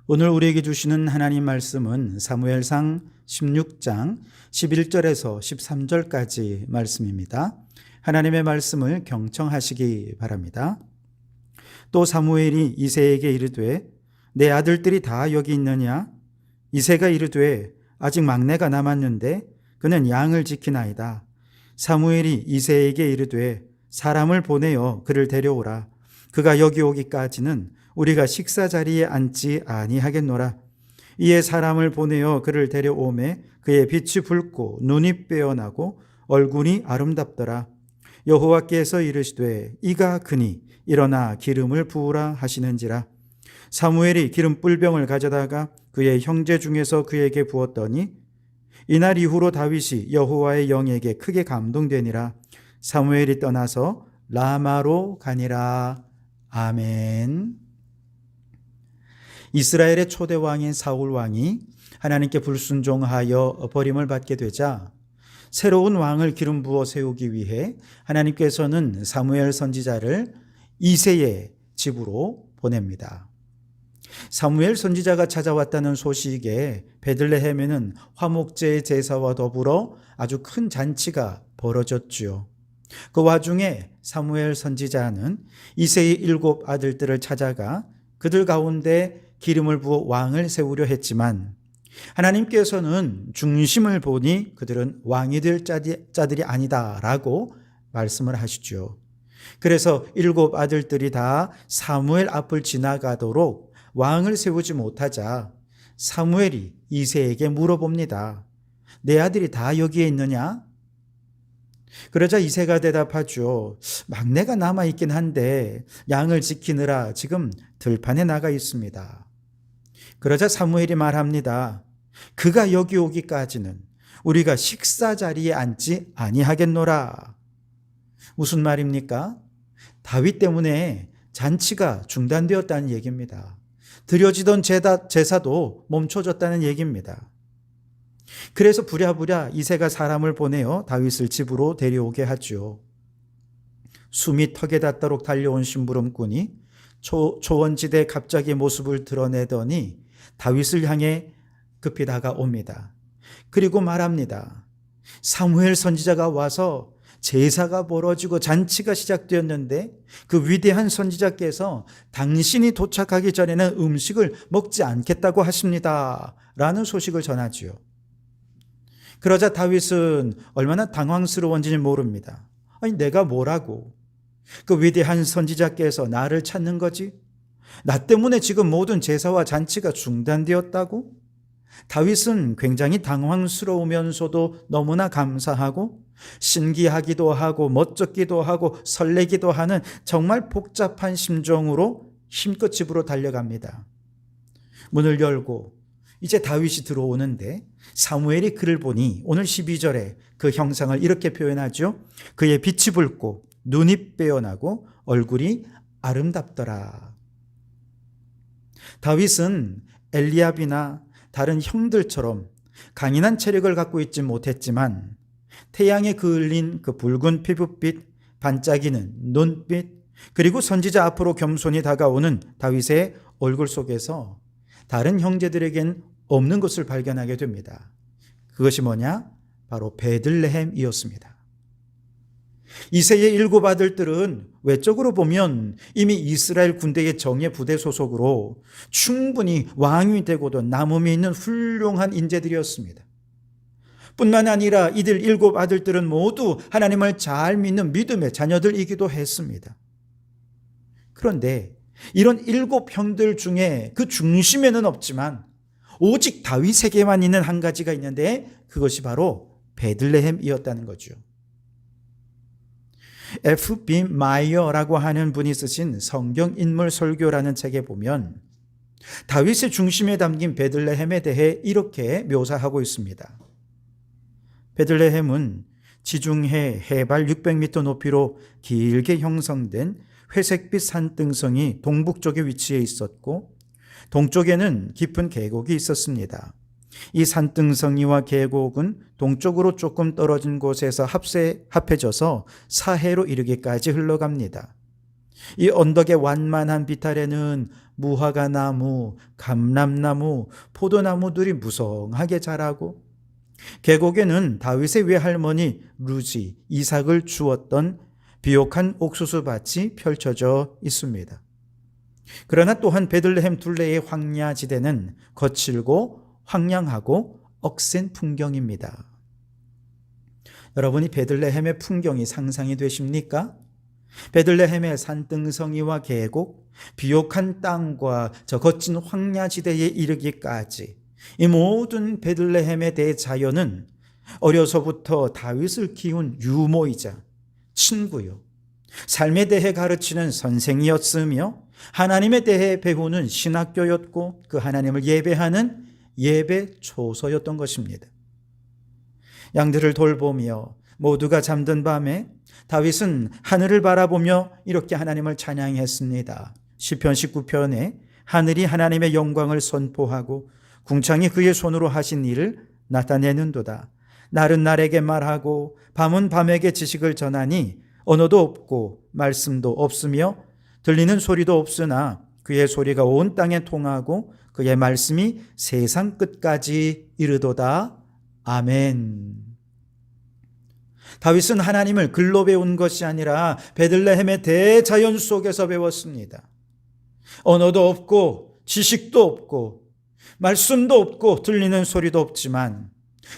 오늘 우리에게 주시는 하나님 말씀은 사무엘상 16장 11절에서 13절까지 말씀입니다. 하나님의 말씀을 경청하시기 바랍니다. 또 사무엘이 이새에게 이르되 내 아들들이 다 여기 있느냐? 이새가 이르되 아직 막내가 남았는데 그는 양을 지키나이다. 사무엘이 이새에게 이르되 사람을 보내어 그를 데려오라. 그가 여기 오기까지는 우리가 식사 자리에 앉지 아니하겠노라. 이에 사람을 보내어 그를 데려오매 그의 빛이 붉고 눈이 빼어나고 얼굴이 아름답더라. 여호와께서 이르시되 이가 그니 일어나 기름을 부으라 하시는지라. 사무엘이 기름 뿔병을 가져다가 그의 형제 중에서 그에게 부었더니 이날 이후로 다윗이 여호와의 영에게 크게 감동되니라. 사무엘이 떠나서 라마로 가니라. 아멘. 이스라엘의 초대 왕인 사울 왕이 하나님께 불순종하여 버림을 받게 되자 새로운 왕을 기름 부어 세우기 위해 하나님께서는 사무엘 선지자를 이새의 집으로 보냅니다. 사무엘 선지자가 찾아왔다는 소식에 베들레헴에는 화목제 제사와 더불어 아주 큰 잔치가 벌어졌지요. 그 와중에 사무엘 선지자는 이새의 7 아들들을 찾아가 그들 가운데 기름을 부어 왕을 세우려 했지만 하나님께서는 중심을 보니 그들은 왕이 될 자들이 아니다라고 말씀을 하시죠. 그래서 7 아들들이 다 사무엘 앞을 지나가도록 왕을 세우지 못하자 사무엘이 이새에게 물어봅니다. 내 아들이 다 여기에 있느냐? 그러자 이새가 대답하죠. 막내가 남아있긴 한데 양을 지키느라 지금 들판에 나가 있습니다. 그러자 사무엘이 말합니다. 그가 여기 오기까지는 우리가 식사 자리에 앉지 아니하겠노라. 무슨 말입니까? 다윗 때문에 잔치가 중단되었다는 얘기입니다. 드려지던 제사도 멈춰졌다는 얘기입니다. 그래서 부랴부랴 이새가 사람을 보내어 다윗을 집으로 데려오게 하죠. 숨이 턱에 닿도록 달려온 심부름꾼이 초원지대에 갑자기 모습을 드러내더니 다윗을 향해 급히 다가옵니다. 그리고 말합니다. 사무엘 선지자가 와서 제사가 벌어지고 잔치가 시작되었는데 그 위대한 선지자께서 당신이 도착하기 전에는 음식을 먹지 않겠다고 하십니다. 라는 소식을 전하지요. 그러자 다윗은 얼마나 당황스러운지 모릅니다. 아니 내가 뭐라고? 그 위대한 선지자께서 나를 찾는 거지? 나 때문에 지금 모든 제사와 잔치가 중단되었다고? 다윗은 굉장히 당황스러우면서도 너무나 감사하고 신기하기도 하고 멋쩍기도 하고 설레기도 하는 정말 복잡한 심정으로 힘껏 집으로 달려갑니다. 문을 열고 이제 다윗이 들어오는데 사무엘이 그를 보니 오늘 12절에 그 형상을 이렇게 표현하죠. 그의 빛이 붉고 눈이 빼어나고 얼굴이 아름답더라. 다윗은 엘리압이나 다른 형들처럼 강인한 체력을 갖고 있지 못했지만 태양에 그을린 그 붉은 피부빛, 반짝이는 눈빛, 그리고 선지자 앞으로 겸손히 다가오는 다윗의 얼굴 속에서 다른 형제들에겐 없는 것을 발견하게 됩니다. 그것이 뭐냐? 바로 베들레헴이었습니다. 이새의 7 아들들은 외적으로 보면 이미 이스라엘 군대의 정예 부대 소속으로 충분히 왕이 되고도 남음이 있는 훌륭한 인재들이었습니다. 뿐만 아니라 이들 7 아들들은 모두 하나님을 잘 믿는 믿음의 자녀들이기도 했습니다. 그런데 이런 7 형들 중에 그 중심에는 없지만 오직 다윗에게만 있는 한 가지가 있는데 그것이 바로 베들레헴이었다는 거죠. F.B. 마이어라고 하는 분이 쓰신 성경인물 설교라는 책에 보면 다윗의 중심에 담긴 베들레헴에 대해 이렇게 묘사하고 있습니다. 베들레헴은 지중해 해발 600m 높이로 길게 형성된 회색빛 산등성이 동북쪽에 위치해 있었고 동쪽에는 깊은 계곡이 있었습니다. 이 산등성이와 계곡은 동쪽으로 조금 떨어진 곳에서 합해져서 사해로 이르기까지 흘러갑니다. 이 언덕의 완만한 비탈에는 무화과 나무, 감람나무, 포도나무들이 무성하게 자라고 계곡에는 다윗의 외할머니 루지, 이삭을 주었던 비옥한 옥수수 밭이 펼쳐져 있습니다. 그러나 또한 베들레헴 둘레의 황야지대는 거칠고 황량하고 억센 풍경입니다. 여러분이 베들레헴의 풍경이 상상이 되십니까? 베들레헴의 산등성이와 계곡, 비옥한 땅과 저 거친 황야지대에 이르기까지 이 모든 베들레헴의 대자연은 어려서부터 다윗을 키운 유모이자 친구요, 삶에 대해 가르치는 선생이었으며 하나님에 대해 배우는 신학교였고 그 하나님을 예배하는 예배 초소였던 것입니다. 양들을 돌보며 모두가 잠든 밤에 다윗은 하늘을 바라보며 이렇게 하나님을 찬양했습니다. 시편 19편에 하늘이 하나님의 영광을 선포하고 궁창이 그의 손으로 하신 일을 나타내는도다. 날은 날에게 말하고 밤은 밤에게 지식을 전하니 언어도 없고 말씀도 없으며 들리는 소리도 없으나 그의 소리가 온 땅에 통하고 그의 말씀이 세상 끝까지 이르도다. 아멘. 다윗은 하나님을 글로 배운 것이 아니라 베들레헴의 대자연 속에서 배웠습니다. 언어도 없고 지식도 없고 말씀도 없고 들리는 소리도 없지만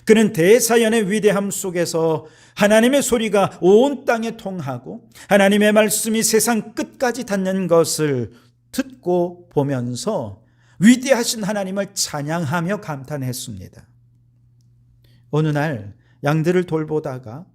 그는 대자연의 위대함 속에서 하나님의 소리가 온 땅에 통하고 하나님의 말씀이 세상 끝까지 닿는 것을 듣고 보면서 위대하신 하나님을 찬양하며 감탄했습니다. 어느 날 양들을 돌보다가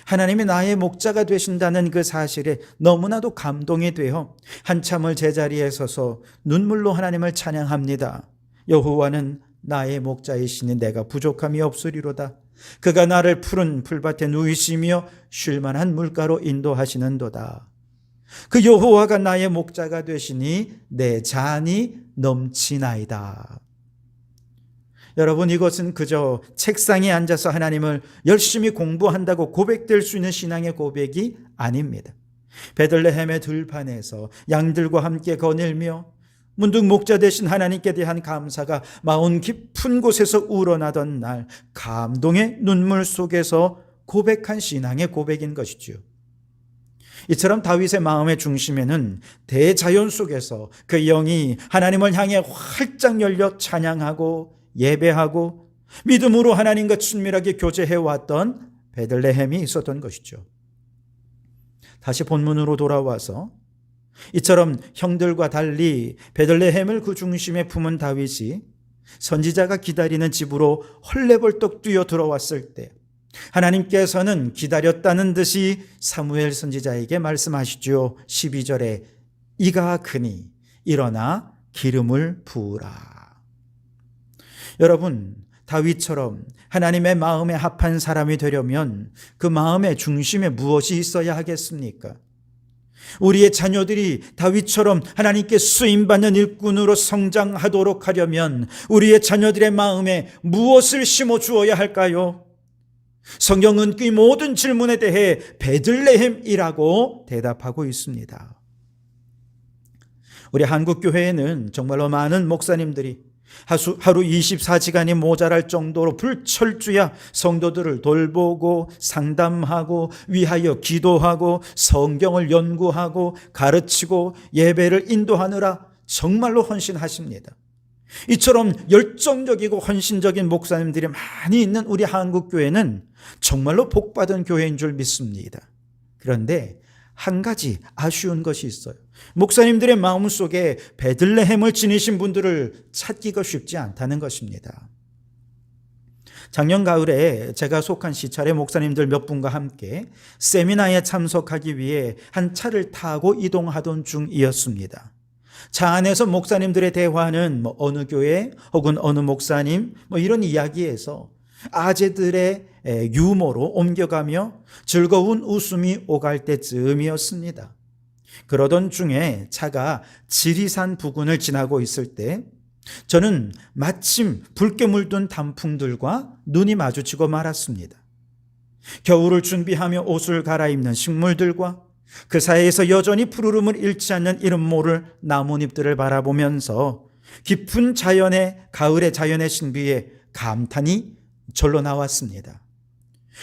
하나님이 나의 목자가 되신다는 그 사실에 너무나도 감동이 되어 한참을 제자리에 서서 눈물로 하나님을 찬양합니다. 여호와는 나의 목자이시니 내가 부족함이 없으리로다. 그가 나를 푸른 풀밭에 누이시며 쉴만한 물가로 인도하시는도다. 그 여호와가 나의 목자가 되시니 내 잔이 넘치나이다. 여러분, 이것은 그저 책상에 앉아서 하나님을 열심히 공부한다고 고백될 수 있는 신앙의 고백이 아닙니다. 베들레헴의 들판에서 양들과 함께 거닐며 문득 목자 되신 하나님께 대한 감사가 마음 깊은 곳에서 우러나던 날 감동의 눈물 속에서 고백한 신앙의 고백인 것이죠. 이처럼 다윗의 마음의 중심에는 대자연 속에서 그 영이 하나님을 향해 활짝 열려 찬양하고 예배하고 믿음으로 하나님과 친밀하게 교제해왔던 베들레헴이 있었던 것이죠. 다시 본문으로 돌아와서 이처럼 형들과 달리 베들레헴을 그 중심에 품은 다윗이 선지자가 기다리는 집으로 헐레벌떡 뛰어 들어왔을 때 하나님께서는 기다렸다는 듯이 사무엘 선지자에게 말씀하시죠. 12절에 이가 크니 일어나 기름을 부으라. 여러분, 다윗처럼 하나님의 마음에 합한 사람이 되려면 그 마음의 중심에 무엇이 있어야 하겠습니까? 우리의 자녀들이 다윗처럼 하나님께 쓰임받는 일꾼으로 성장하도록 하려면 우리의 자녀들의 마음에 무엇을 심어주어야 할까요? 성경은 그 모든 질문에 대해 베들레헴이라고 대답하고 있습니다. 우리 한국교회에는 정말로 많은 목사님들이 하루 24시간이 모자랄 정도로 불철주야 성도들을 돌보고 상담하고 위하여 기도하고 성경을 연구하고 가르치고 예배를 인도하느라 정말로 헌신하십니다. 이처럼 열정적이고 헌신적인 목사님들이 많이 있는 우리 한국교회는 정말로 복받은 교회인 줄 믿습니다. 그런데 한 가지 아쉬운 것이 있어요. 목사님들의 마음속에 베들레헴을 지니신 분들을 찾기가 쉽지 않다는 것입니다. 작년 가을에 제가 속한 시찰의 목사님들 몇 분과 함께 세미나에 참석하기 위해 한 차를 타고 이동하던 중이었습니다. 차 안에서 목사님들의 대화는 어느 교회 혹은 어느 목사님 이런 이야기에서 아재들의 유머로 옮겨가며 즐거운 웃음이 오갈 때쯤이었습니다. 그러던 중에 차가 지리산 부근을 지나고 있을 때 저는 마침 붉게 물든 단풍들과 눈이 마주치고 말았습니다. 겨울을 준비하며 옷을 갈아입는 식물들과 그 사이에서 여전히 푸르름을 잃지 않는 이름 모를 나뭇잎들을 바라보면서 깊은 가을의 자연의 신비에 감탄이 절로 나왔습니다.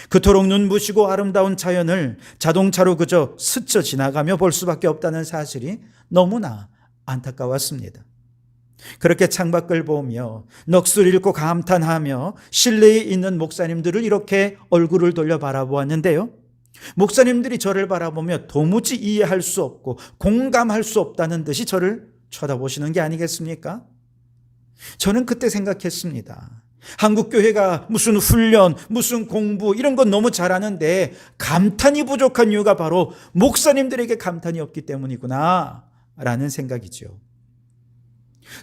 그토록 눈부시고 아름다운 자연을 자동차로 그저 스쳐 지나가며 볼 수밖에 없다는 사실이 너무나 안타까웠습니다. 그렇게 창밖을 보며 넋을 잃고 감탄하며 실내에 있는 목사님들을 이렇게 얼굴을 돌려 바라보았는데요, 목사님들이 저를 바라보며 도무지 이해할 수 없고 공감할 수 없다는 듯이 저를 쳐다보시는 게 아니겠습니까? 저는 그때 생각했습니다. 한국교회가 무슨 훈련, 무슨 공부 이런 건 너무 잘하는데 감탄이 부족한 이유가 바로 목사님들에게 감탄이 없기 때문이구나 라는 생각이죠.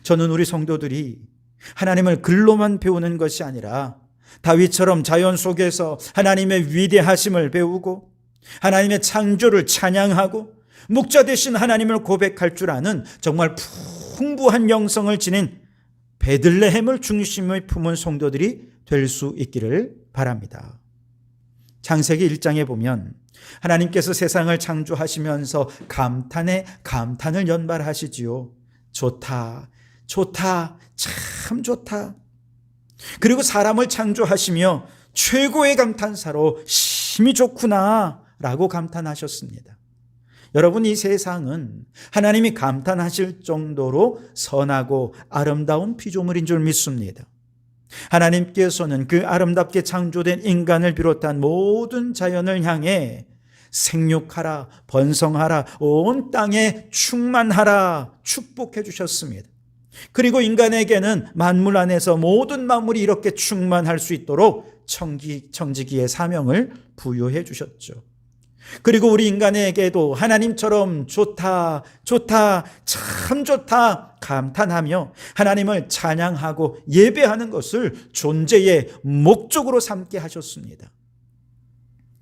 저는 우리 성도들이 하나님을 글로만 배우는 것이 아니라 다윗처럼 자연 속에서 하나님의 위대하심을 배우고 하나님의 창조를 찬양하고 목자 되신 하나님을 고백할 줄 아는 정말 풍부한 영성을 지닌 베들레헴을 중심에 품은 성도들이 될 수 있기를 바랍니다. 창세기 1장에 보면 하나님께서 세상을 창조하시면서 감탄에 감탄을 연발하시지요. 좋다, 좋다, 참 좋다. 그리고 사람을 창조하시며 최고의 감탄사로 심히 좋구나 라고 감탄하셨습니다. 여러분, 이 세상은 하나님이 감탄하실 정도로 선하고 아름다운 피조물인 줄 믿습니다. 하나님께서는 그 아름답게 창조된 인간을 비롯한 모든 자연을 향해 생육하라, 번성하라, 온 땅에 충만하라 축복해 주셨습니다. 그리고 인간에게는 만물 안에서 모든 만물이 이렇게 충만할 수 있도록 청지기의 사명을 부여해 주셨죠. 그리고 우리 인간에게도 하나님처럼 좋다, 좋다, 참 좋다 감탄하며 하나님을 찬양하고 예배하는 것을 존재의 목적으로 삼게 하셨습니다.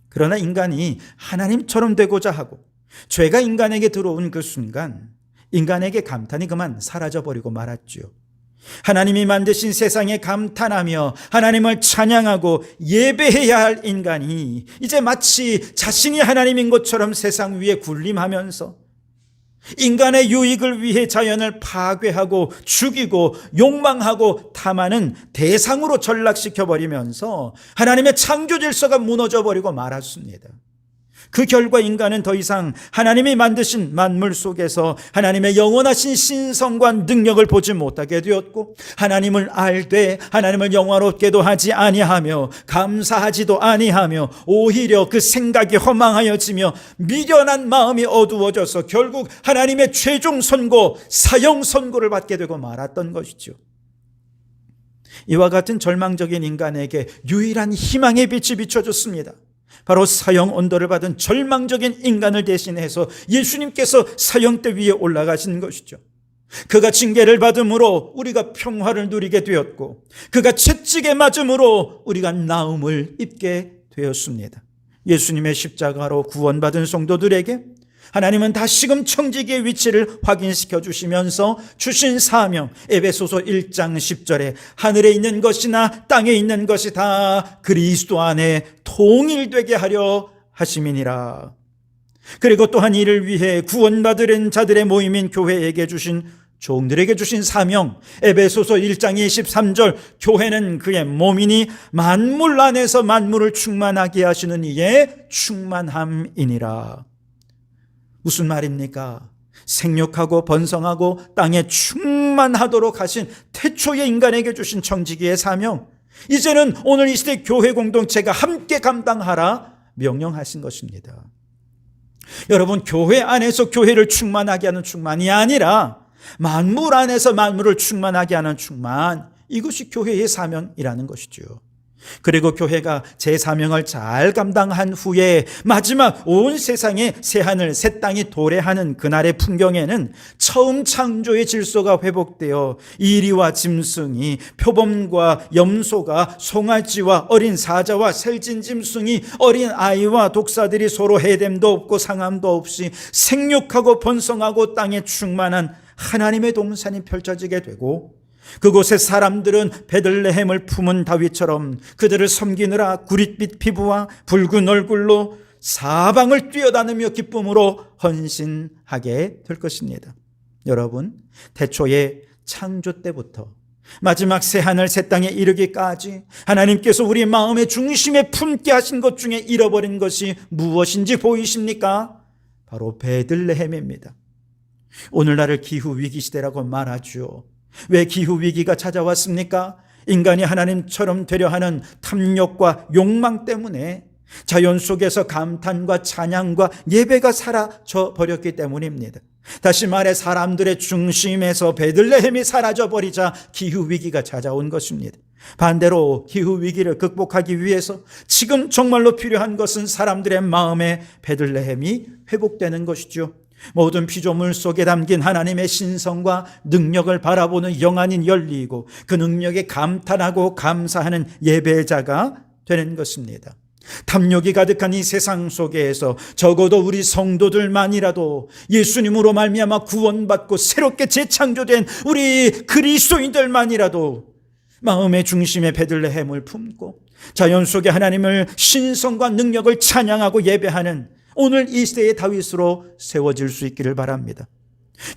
그러나 인간이 하나님처럼 되고자 하고 죄가 인간에게 들어온 그 순간 인간에게 감탄이 그만 사라져버리고 말았죠. 하나님이 만드신 세상에 감탄하며 하나님을 찬양하고 예배해야 할 인간이 이제 마치 자신이 하나님인 것처럼 세상 위에 군림하면서 인간의 유익을 위해 자연을 파괴하고 죽이고 욕망하고 탐하는 대상으로 전락시켜버리면서 하나님의 창조 질서가 무너져버리고 말았습니다. 그 결과 인간은 더 이상 하나님이 만드신 만물 속에서 하나님의 영원하신 신성과 능력을 보지 못하게 되었고 하나님을 알되 하나님을 영화롭게도 하지 아니하며 감사하지도 아니하며 오히려 그 생각이 허망하여지며 미련한 마음이 어두워져서 결국 하나님의 최종 선고, 사형 선고를 받게 되고 말았던 것이죠. 이와 같은 절망적인 인간에게 유일한 희망의 빛이 비춰졌습니다. 바로 사형 언도를 받은 절망적인 인간을 대신해서 예수님께서 사형대 위에 올라가신 것이죠. 그가 징계를 받음으로 우리가 평화를 누리게 되었고 그가 채찍에 맞음으로 우리가 나음을 입게 되었습니다. 예수님의 십자가로 구원받은 성도들에게 하나님은 다시금 청지기의 위치를 확인시켜 주시면서 주신 사명, 에베소서 1장 10절에 하늘에 있는 것이나 땅에 있는 것이 다 그리스도 안에 통일되게 하려 하심이니라. 그리고 또한 이를 위해 구원받은 자들의 모임인 교회에게 주신 종들에게 주신 사명, 에베소서 1장 23절, 교회는 그의 몸이니 만물 안에서 만물을 충만하게 하시는 이의 충만함이니라. 무슨 말입니까? 생육하고 번성하고 땅에 충만하도록 하신 태초의 인간에게 주신 청지기의 사명, 이제는 오늘 이 시대 교회 공동체가 함께 감당하라 명령하신 것입니다. 여러분, 교회 안에서 교회를 충만하게 하는 충만이 아니라 만물 안에서 만물을 충만하게 하는 충만, 이것이 교회의 사명이라는 것이죠. 그리고 교회가 제 사명을 잘 감당한 후에 마지막 온 세상에 새하늘 새 땅이 도래하는 그날의 풍경에는 처음 창조의 질서가 회복되어 이리와 짐승이, 표범과 염소가, 송아지와 어린 사자와 셀진 짐승이, 어린 아이와 독사들이 서로 해됨도 없고 상함도 없이 생육하고 번성하고 땅에 충만한 하나님의 동산이 펼쳐지게 되고, 그곳의 사람들은 베들레헴을 품은 다윗처럼 그들을 섬기느라 구릿빛 피부와 붉은 얼굴로 사방을 뛰어다니며 기쁨으로 헌신하게 될 것입니다. 여러분, 태초의 창조 때부터 마지막 새하늘 새 땅에 이르기까지 하나님께서 우리 마음의 중심에 품게 하신 것 중에 잃어버린 것이 무엇인지 보이십니까? 바로 베들레헴입니다. 오늘날을 기후위기 시대라고 말하죠. 왜 기후위기가 찾아왔습니까? 인간이 하나님처럼 되려 하는 탐욕과 욕망 때문에 자연 속에서 감탄과 찬양과 예배가 사라져 버렸기 때문입니다. 다시 말해 사람들의 중심에서 베들레헴이 사라져버리자 기후위기가 찾아온 것입니다. 반대로 기후위기를 극복하기 위해서 지금 정말로 필요한 것은 사람들의 마음의 베들레헴이 회복되는 것이죠. 모든 피조물 속에 담긴 하나님의 신성과 능력을 바라보는 영안이 열리고 그 능력에 감탄하고 감사하는 예배자가 되는 것입니다. 탐욕이 가득한 이 세상 속에서 적어도 우리 성도들만이라도 예수님으로 말미암아 구원받고 새롭게 재창조된 우리 그리스도인들만이라도 마음의 중심에 베들레헴을 품고 자연 속에 하나님을 신성과 능력을 찬양하고 예배하는 오늘 이 시대의 다윗으로 세워질 수 있기를 바랍니다.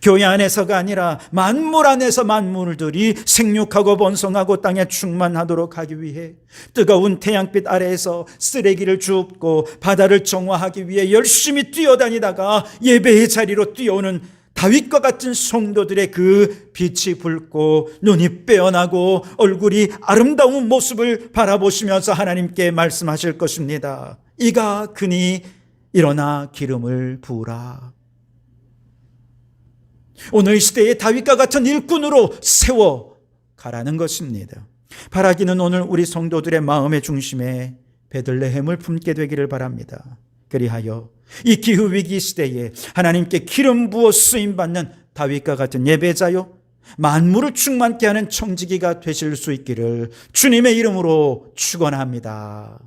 교회 안에서가 아니라 만물 안에서 만물들이 생육하고 번성하고 땅에 충만하도록 하기 위해 뜨거운 태양빛 아래에서 쓰레기를 줍고 바다를 정화하기 위해 열심히 뛰어다니다가 예배의 자리로 뛰어오는 다윗과 같은 성도들의 그 빛이 붉고 눈이 빼어나고 얼굴이 아름다운 모습을 바라보시면서 하나님께 말씀하실 것입니다. 이가 그니 일어나 기름을 부으라. 오늘 시대에 다윗과 같은 일꾼으로 세워가라는 것입니다. 바라기는 오늘 우리 성도들의 마음의 중심에 베들레헴을 품게 되기를 바랍니다. 그리하여 이 기후위기 시대에 하나님께 기름 부어 쓰임받는 다윗과 같은 예배자요 만물을 충만케 하는 청지기가 되실 수 있기를 주님의 이름으로 축원합니다.